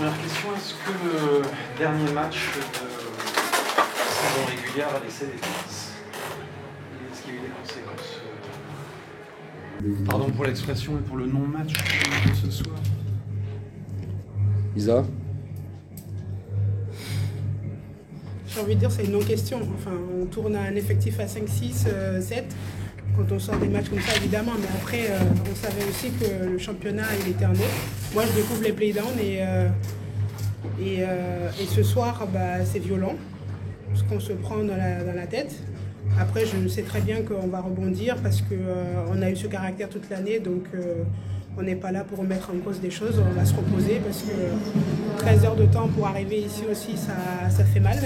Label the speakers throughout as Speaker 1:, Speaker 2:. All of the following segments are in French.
Speaker 1: première question, est-ce que le dernier match de saison régulière a laissé des traces? Est-ce qu'il y a eu des conséquences Pardon pour l'expression et pour le non-match de ce soir.
Speaker 2: Isa?
Speaker 3: J'ai envie de dire c'est une non-question. Enfin, on tourne à un effectif à 5, 6, 7 quand on sort des matchs comme ça évidemment, mais après on savait aussi que le championnat il était un autre. Moi je découvre les playdowns et ce soir c'est violent ce qu'on se prend dans la tête. Après je sais très bien qu'on va rebondir parce qu'on a eu ce caractère toute l'année, donc on n'est pas là pour remettre en cause des choses, on va se reposer parce que 13 heures de temps pour arriver ici aussi ça fait mal.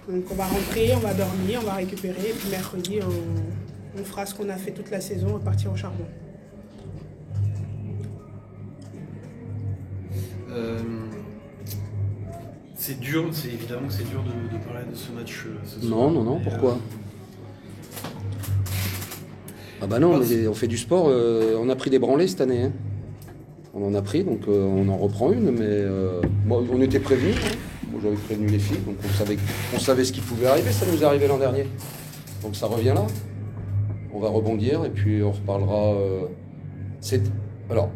Speaker 3: Donc on va rentrer, on va dormir, on va récupérer et puis mercredi on fera ce qu'on a fait toute la saison et partir au charbon.
Speaker 1: C'est dur, évidemment que c'est dur de parler de ce match ce soir.
Speaker 2: Non, pourquoi Ah bah non, mais on fait du sport, on a pris des branlées cette année. Hein. On en a pris, donc on en reprend une, mais moi, on était prévenus. Hein. Moi j'avais prévenu les filles, donc on savait ce qui pouvait arriver, ça nous est arrivé l'an dernier. Donc ça revient là. On va rebondir et puis on reparlera. Alors,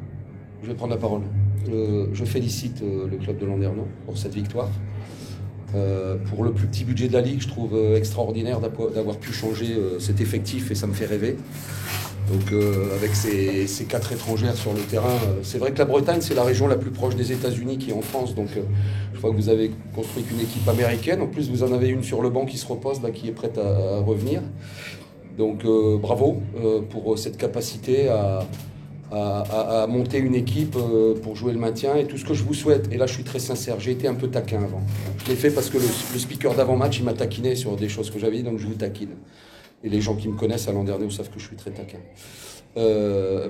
Speaker 2: je vais prendre la parole. Je félicite le club de Landerneau pour cette victoire. Pour le plus petit budget de la Ligue, je trouve extraordinaire d'avoir pu changer cet effectif et ça me fait rêver. Donc avec ces 4 étrangères sur le terrain, c'est vrai que la Bretagne c'est la région la plus proche des États-Unis qui est en France, donc je crois que vous avez construit une équipe américaine. En plus vous en avez une sur le banc qui se repose, là, qui est prête à revenir. Donc bravo pour cette capacité à monter une équipe pour jouer le maintien et tout ce que je vous souhaite. Et là je suis très sincère, j'ai été un peu taquin avant. Je l'ai fait parce que le speaker d'avant-match il m'a taquiné sur des choses que j'avais dit, donc je vous taquine. Et les gens qui me connaissent à Landerneau savent que je suis très taquin.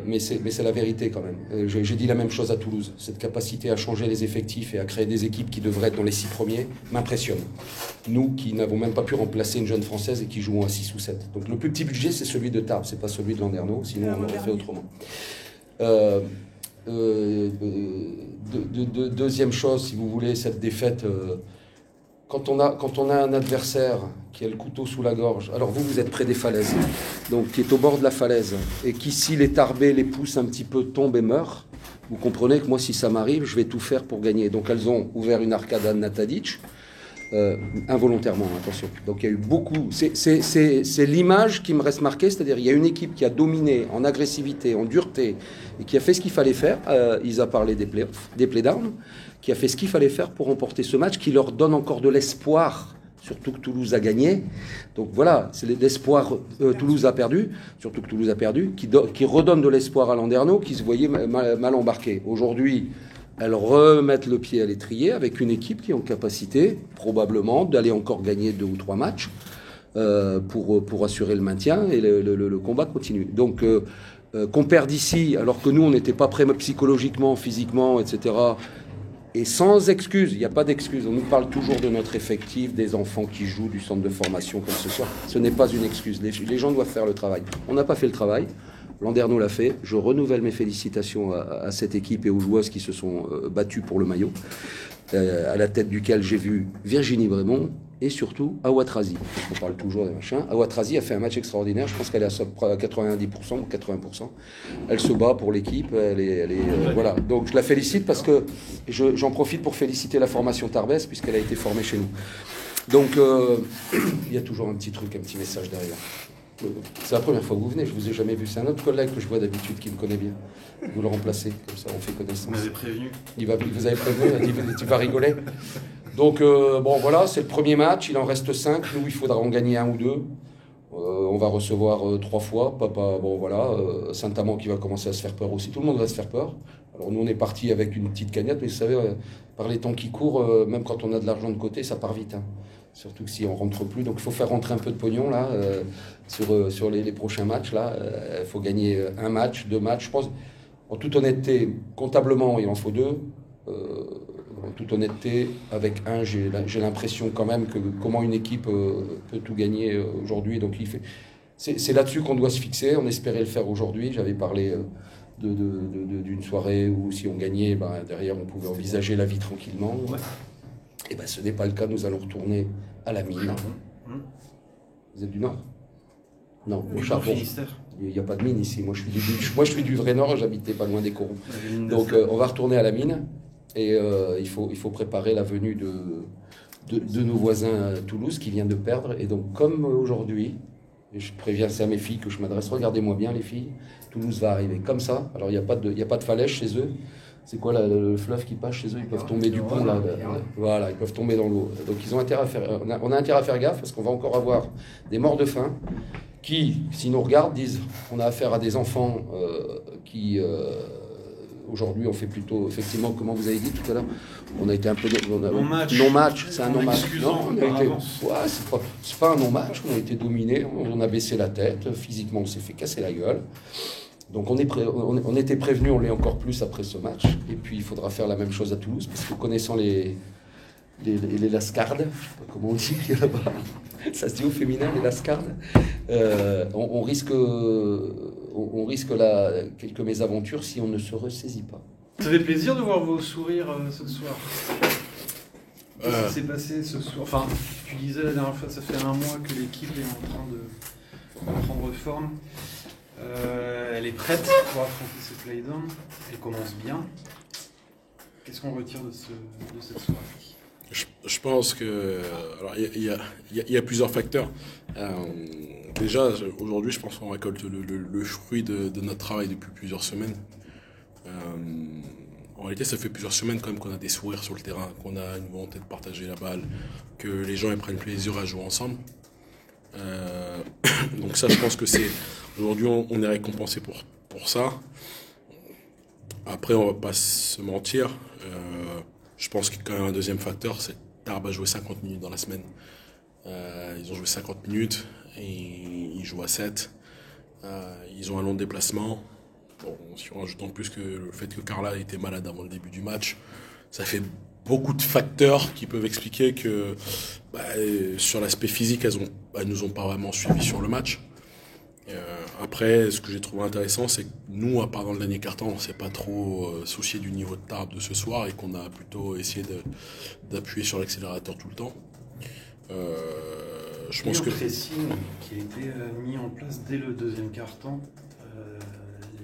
Speaker 2: Mais c'est la vérité quand même. J'ai dit la même chose à Toulouse. Cette capacité à changer les effectifs et à créer des équipes qui devraient être dans les 6 premiers m'impressionne. Nous qui n'avons même pas pu remplacer une jeune Française et qui jouons à 6 ou 7. Donc le plus petit budget c'est celui de Tarbes, c'est pas celui de Landerneau, sinon on aurait fait autrement. Deuxième chose, si vous voulez, cette défaite... Quand on a un adversaire qui a le couteau sous la gorge, alors vous êtes près des falaises, donc qui est au bord de la falaise, et qui, si les tarbés les poussent un petit peu, tombe et meurt, vous comprenez que moi, si ça m'arrive, je vais tout faire pour gagner. Donc elles ont ouvert une arcade à Natadic, involontairement, attention. Donc il y a eu beaucoup... C'est l'image qui me reste marquée, c'est-à-dire il y a une équipe qui a dominé en agressivité, en dureté, et qui a fait ce qu'il fallait faire. Isa parlait des playdowns, qui a fait ce qu'il fallait faire pour remporter ce match, qui leur donne encore de l'espoir, surtout que Toulouse a gagné. Donc voilà, c'est l'espoir, Toulouse a perdu, surtout que Toulouse a perdu, qui redonne de l'espoir à Landerneau, qui se voyait mal embarqué. Aujourd'hui, elles remettent le pied à l'étrier avec une équipe qui est en capacité, probablement, d'aller encore gagner 2 ou 3 matchs pour assurer le maintien, et le combat continue. Donc qu'on perde ici, alors que nous, on n'était pas prêts psychologiquement, physiquement, etc., et sans excuse, il n'y a pas d'excuse. On nous parle toujours de notre effectif, des enfants qui jouent, du centre de formation comme ce soir. Ce n'est pas une excuse. Les gens doivent faire le travail. On n'a pas fait le travail. Landerneau l'a fait. Je renouvelle mes félicitations à cette équipe et aux joueuses qui se sont battues pour le maillot, à la tête duquel j'ai vu Virginie Brémond et surtout Awatrazi. On parle toujours des machins. Awatrazi a fait un match extraordinaire. Je pense qu'elle est à 90% ou 80%. Elle se bat pour l'équipe. Voilà. Donc je la félicite parce que j'en profite pour féliciter la formation Tarbès puisqu'elle a été formée chez nous. Donc il y a toujours un petit truc, un petit message derrière. C'est la première fois que vous venez, je vous ai jamais vu. C'est un autre collègue que je vois d'habitude qui me connaît bien. Vous le remplacez, comme ça on fait connaissance.
Speaker 1: Vous m'avez prévenu.
Speaker 2: Vous avez prévenu, il a dit tu vas rigoler. Donc bon voilà, c'est le premier match, il en reste 5. Nous il faudra en gagner 1 ou 2. On va recevoir 3 fois. Bon voilà, Saint-Amand qui va commencer à se faire peur aussi. Tout le monde va se faire peur. Alors nous on est parti avec une petite cagnotte, mais vous savez, par les temps qui courent, même quand on a de l'argent de côté, ça part vite. Hein. Surtout que si on rentre plus, donc il faut faire rentrer un peu de pognon là sur les prochains matchs là. Il faut gagner 1 match, 2 matchs. Je pense, en toute honnêteté, comptablement il en faut 2. En toute honnêteté, avec 1, j'ai l'impression quand même que comment une équipe peut tout gagner aujourd'hui. Donc c'est là-dessus qu'on doit se fixer. On espérait le faire aujourd'hui. J'avais parlé d'une soirée où si on gagnait, derrière on pouvait envisager la vie tranquillement.
Speaker 1: Ouais.
Speaker 2: Et ce n'est pas le cas, nous allons retourner à la mine. Vous êtes du Nord? Non, au charbon. Il n'y a pas de mine ici. Moi, je suis du vrai Nord, j'habitais pas loin des corons. Donc, on va retourner à la mine et il faut préparer la venue de nos voisins à Toulouse qui vient de perdre. Et donc, comme aujourd'hui, et je préviens ça à mes filles que je m'adresse, regardez-moi bien les filles, Toulouse va arriver comme ça. Alors, il n'y a pas de falaise chez eux. C'est quoi le fleuve qui passe chez eux? Ils peuvent tomber du pont là. Voilà, ils peuvent tomber dans l'eau. Donc ils ont intérêt à faire. On a intérêt à faire gaffe parce qu'on va encore avoir des morts de faim qui, s'ils nous regardent, disent on a affaire à des enfants qui aujourd'hui on fait plutôt effectivement, comment vous avez dit tout à l'heure, on a été un peu non-match, c'est un non-match. Non, c'est pas un non-match. On a été dominé, on a baissé la tête, physiquement on s'est fait casser la gueule. Donc on était prévenu, on l'est encore plus après ce match. Et puis il faudra faire la même chose à Toulouse, parce que connaissant les lascardes, je ne sais pas comment on dit là-bas, ça se dit au féminin, les lascardes, on risque là quelques mésaventures si on ne se ressaisit pas.
Speaker 1: Ça fait plaisir de voir vos sourires ce soir. Qu'est-ce qui s'est passé ce soir? Enfin, tu disais la dernière fois, ça fait un mois que l'équipe est en train de prendre forme. Elle est prête pour affronter ce play-down. Elle commence bien. Qu'est-ce qu'on retire de cette soirée?
Speaker 4: Je pense que il y a plusieurs facteurs. Déjà, aujourd'hui, je pense qu'on récolte le fruit de notre travail depuis plusieurs semaines. En réalité, ça fait plusieurs semaines quand même qu'on a des sourires sur le terrain, qu'on a une volonté de partager la balle, que les gens ils prennent plaisir à jouer ensemble. Donc ça, je pense que c'est... Aujourd'hui, on est récompensé pour ça. Après, on va pas se mentir. Je pense qu'il y a quand même un deuxième facteur, c'est que Tarbes a joué 50 minutes dans la semaine. Ils ont joué 50 minutes et ils jouent à 7. Ils ont un long déplacement. Bon, si on rajoute en plus que le fait que Carla était malade avant le début du match, ça fait beaucoup de facteurs qui peuvent expliquer que sur l'aspect physique, elles nous ont pas vraiment suivis sur le match. Après, ce que j'ai trouvé intéressant, c'est que nous, à part dans le dernier quart-temps, on s'est pas trop soucié du niveau de Tarbes de ce soir et qu'on a plutôt essayé d'appuyer sur l'accélérateur tout le temps. Je pense que...
Speaker 1: Le pressing qui a été mis en place dès le deuxième quart-temps,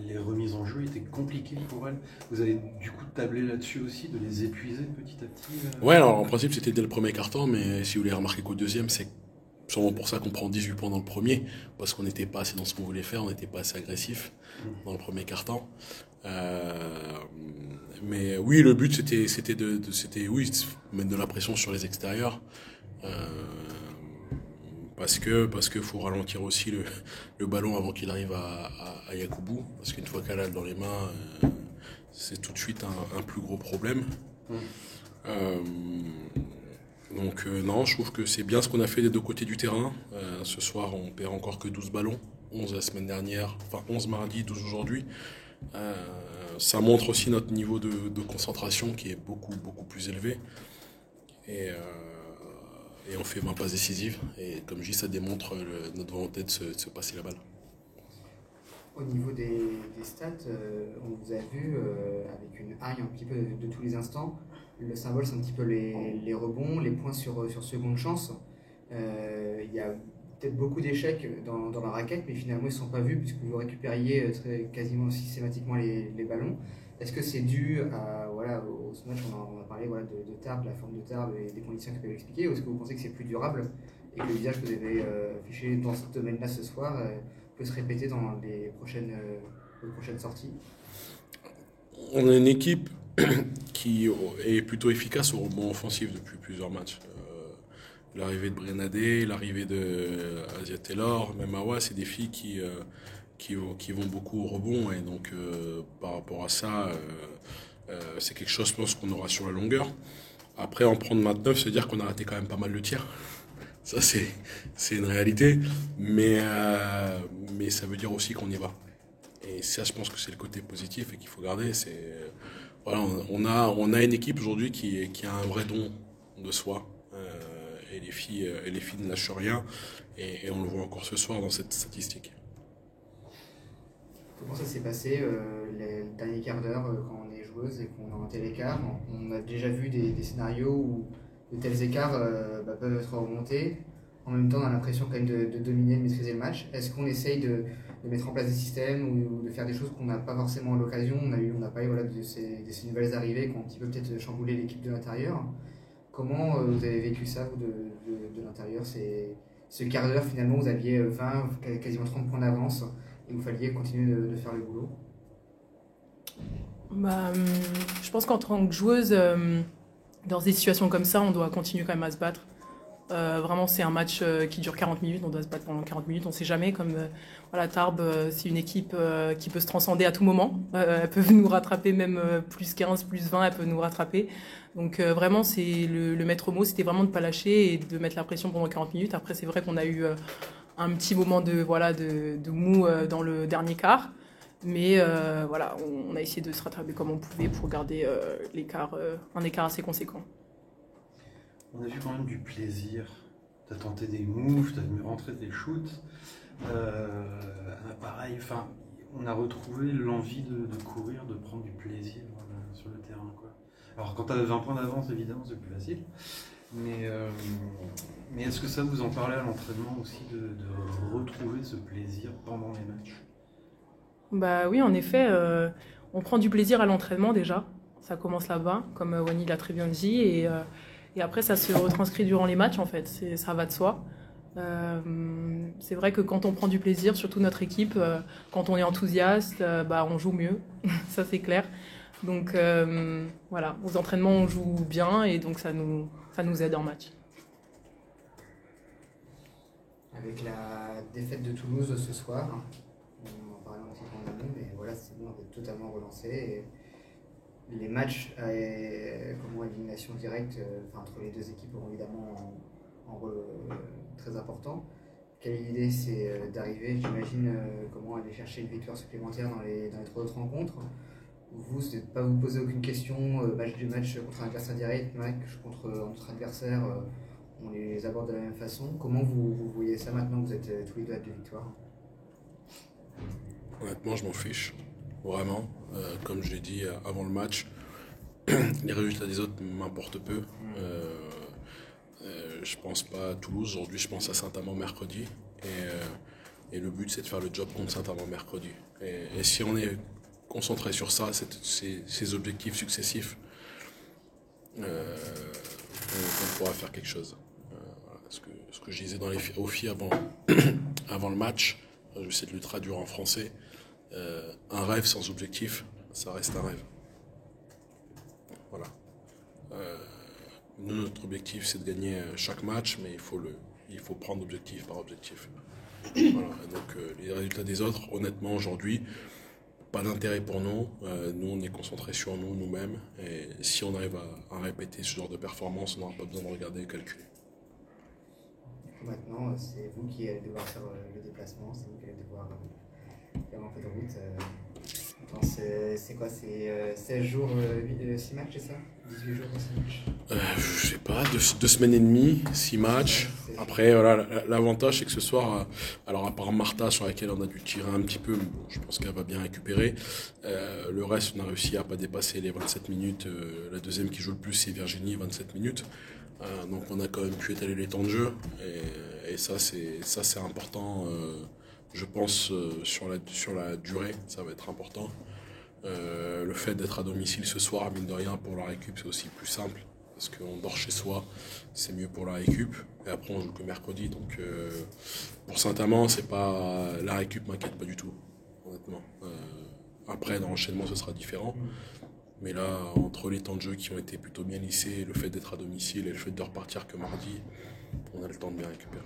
Speaker 1: les remises en jeu étaient compliquées pour elles. Vous avez du coup tablé là-dessus aussi, de les épuiser petit à petit
Speaker 4: Ouais, alors en principe c'était dès le premier quart-temps, mais si vous voulez remarquer qu'au deuxième, c'est sûrement pour ça qu'on prend 18 points dans le premier, parce qu'on n'était pas assez dans ce qu'on voulait faire, on n'était pas assez agressif dans le premier quart-temps. Mais oui, le but c'était de mettre de la pression sur les extérieurs. Parce que faut ralentir aussi le ballon avant qu'il arrive à Yakubu, parce qu'une fois qu'elle a dans les mains, c'est tout de suite un plus gros problème. Donc non, je trouve que c'est bien ce qu'on a fait des deux côtés du terrain. Ce soir, on perd encore que 12 ballons, 11 la semaine dernière, enfin 11 mardi, 12 aujourd'hui. Ça montre aussi notre niveau de concentration qui est beaucoup, beaucoup plus élevé. Et on fait 20 passes décisives. Et comme je dis, ça démontre notre volonté de se passer la balle.
Speaker 5: Au niveau des stats, on vous a vu avec une haille un petit peu de tous les instants. Le symbole, c'est un petit peu les rebonds, les points sur seconde chance. Il y a peut-être beaucoup d'échecs dans la raquette, mais finalement, ils ne sont pas vus puisque vous récupériez quasiment systématiquement les ballons. Est-ce que c'est dû au match, on a parlé de Tarbes, la forme de Tarbes et des conditions qu'ils peuvent expliquer, ou est-ce que vous pensez que c'est plus durable et que le visage que vous avez affiché dans ce domaine-là ce soir peut se répéter dans les prochaines sorties?
Speaker 4: On a une équipe qui est plutôt efficace au rebond offensif depuis plusieurs matchs. L'arrivée de Brenadé, l'arrivée de Asia Taylor, même Awa, c'est des filles qui vont beaucoup au rebond, et donc par rapport à ça, c'est quelque chose, je pense, qu'on aura sur la longueur. Après, en prendre 29, c'est dire qu'on a raté quand même pas mal de tirs. Ça, c'est une réalité, mais ça veut dire aussi qu'on y va. Et ça, je pense que c'est le côté positif et qu'il faut garder. Voilà, on a une équipe aujourd'hui qui a un vrai don de soi. Et les filles ne lâchent rien. Et on le voit encore ce soir dans cette statistique.
Speaker 5: Comment ça s'est passé le dernier quart d'heure quand on est joueuse et qu'on a un tel écart? On a déjà vu des scénarios où de tels écarts peuvent être remontés. En même temps, on a l'impression quand même de dominer, de maîtriser le match. Est-ce qu'on essaye de mettre en place des systèmes ou de faire des choses qu'on n'a pas forcément l'occasion? On n'a pas eu de ces nouvelles arrivées qui ont un petit peu peut-être chamboulé l'équipe de l'intérieur. Comment vous avez vécu ça, vous, de l'intérieur? Ce quart d'heure, finalement, vous aviez 20, quasiment 30 points d'avance et vous falliez continuer de faire le boulot.
Speaker 6: Je pense qu'en tant que joueuse, dans des situations comme ça, on doit continuer quand même à se battre. Vraiment, c'est un match qui dure 40 minutes, on doit se battre pendant 40 minutes, on ne sait jamais. Comme Tarbes, c'est une équipe qui peut se transcender à tout moment. Elles peuvent nous rattraper même plus 15, plus 20, elles peuvent nous rattraper. Donc vraiment, c'est le maître mot, c'était vraiment de ne pas lâcher et de mettre la pression pendant 40 minutes. Après, c'est vrai qu'on a eu un petit moment de mou dans le dernier quart. Mais on a essayé de se rattraper comme on pouvait pour garder un écart assez conséquent.
Speaker 1: On a vu quand même du plaisir. Tu as tenté des moves, tu as mis rentrer des shoots. Pareil, on a retrouvé l'envie de courir, de prendre du plaisir sur le terrain, quoi. Alors quand tu as 20 points d'avance, évidemment, c'est plus facile. Mais est-ce que ça vous en parlait à l'entraînement aussi, de retrouver ce plaisir pendant les matchs?
Speaker 6: Oui, en effet, on prend du plaisir à l'entraînement déjà. Ça commence là-bas, comme Wani l'a très bien dit. Et après, ça se retranscrit durant les matchs, en fait. Ça va de soi. C'est vrai que quand on prend du plaisir, surtout notre équipe, quand on est enthousiaste, on joue mieux. Ça, c'est clair. Donc, aux entraînements, on joue bien et donc ça nous aide en match.
Speaker 5: Avec la défaite de Toulouse ce soir, on en parlait un petit peu en amont, mais voilà, c'est bon, on est totalement relancé. Et les matchs à élimination directe entre les deux équipes sont évidemment en rôle très important. Quelle idée c'est d'arriver, j'imagine, comment aller chercher une victoire supplémentaire dans les 3 autres rencontres? Vous, c'est de ne pas vous poser aucune question, match contre un adversaire direct, match contre notre adversaire, on les aborde de la même façon. Comment vous voyez ça maintenant que vous êtes tous les deux à 2 victoires?
Speaker 4: Honnêtement, je m'en fiche, vraiment. Comme je l'ai dit avant le match, les résultats des autres m'importent peu. Je pense pas à Toulouse aujourd'hui, je pense à Saint-Amand mercredi. Et le but, c'est de faire le job contre Saint-Amand mercredi. Et si on est concentré sur ça, ces objectifs successifs, on pourra faire quelque chose. Ce que je disais au FI avant le match, je vais essayer de le traduire en français. Un rêve sans objectif, ça reste un rêve. Voilà. Nous, notre objectif, c'est de gagner chaque match, mais il faut prendre objectif par objectif. Voilà. Donc, les résultats des autres, honnêtement, aujourd'hui, pas d'intérêt pour nous. Nous, on est concentrés sur nous-mêmes. Et si on arrive à répéter ce genre de performance, on n'aura pas besoin de regarder et calculer.
Speaker 5: Maintenant, c'est vous qui allez devoir faire le déplacement, c'est vous qui allez devoir faire un peu de route. C'est quoi? C'est 16 jours, 6 matchs, c'est ça? 18 jours, 6 matchs?
Speaker 4: Je sais pas, 2 semaines et demie, 6 matchs. Après, voilà, l'avantage, c'est que ce soir, alors à part Martha, sur laquelle on a dû tirer un petit peu, mais bon, je pense qu'elle va bien récupérer. Le reste, on a réussi à pas dépasser les 27 minutes. La deuxième qui joue le plus, c'est Virginie, 27 minutes. Donc on a quand même pu étaler les temps de jeu. Et ça, c'est important. Je pense sur la durée, ça va être important. Le fait d'être à domicile ce soir, mine de rien, pour la récup, c'est aussi plus simple. Parce qu'on dort chez soi, c'est mieux pour la récup. Et après, on joue que mercredi. Donc, pour Saint-Amand, la récup m'inquiète pas du tout, honnêtement. Après, dans l'enchaînement, ce sera différent. Mais là, entre les temps de jeu qui ont été plutôt bien lissés, le fait d'être à domicile et le fait de repartir que mardi, on a le temps de bien récupérer.